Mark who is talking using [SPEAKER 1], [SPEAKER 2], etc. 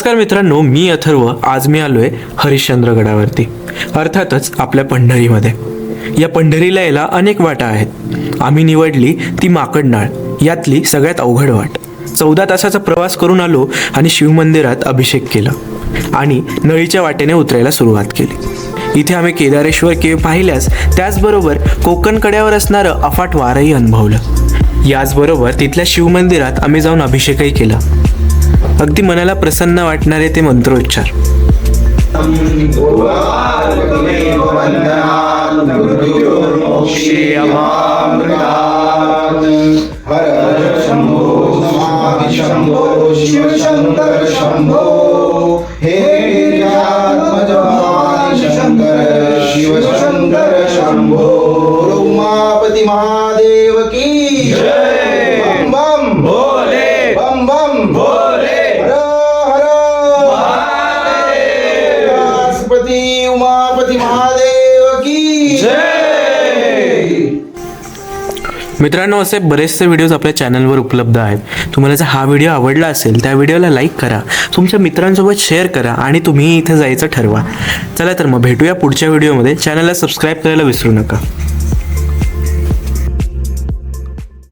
[SPEAKER 1] नमस्कार मित्रांनो, मी अथर्व. आज मी आलोय हरिश्चंद्रगडावरती, अर्थातच आपल्या पंढरीमध्ये. या पंढरीला यायला अनेक वाटा आहेत. आम्ही निवडली ती माकडनाळ, यातली सगळ्यात अवघड वाट. 14 तासाचा प्रवास करून आलो आणि शिवमंदिरात अभिषेक केला आणि नळीच्या वाटेने उतरायला सुरुवात केली. इथे आम्ही केदारेश्वर केव पाहिल्यास त्याचबरोबर कोकण कड्यावर असणारं अफाट वारही अनुभवलं. याचबरोबर तिथल्या शिवमंदिरात आम्ही जाऊन अभिषेकही केला. अगदी मनाला प्रसन्न वाटणारे ते मंत्रोच्चार.
[SPEAKER 2] शिवशंकर शंभो, हे शंकर शिवशंकर शंभो. उमापती महादेव की जय. बम बम भोले, बम बम भोले, हर हर महादेव. उमापती महादेव की जय.
[SPEAKER 1] मित्रांनो, असे बरेचसे व्हिडिओज आपल्या चॅनलवर उपलब्ध आहेत. तुम्हाला जर हा व्हिडिओ आवडला असेल त्या व्हिडिओला लाईक करा, तुमच्या मित्रांसोबत शेअर करा आणि तुम्ही इथे जायचं ठरवा. चला तर मग भेटूया पुढच्या व्हिडिओमध्ये. चॅनलला सबस्क्राईब करायला विसरू नका.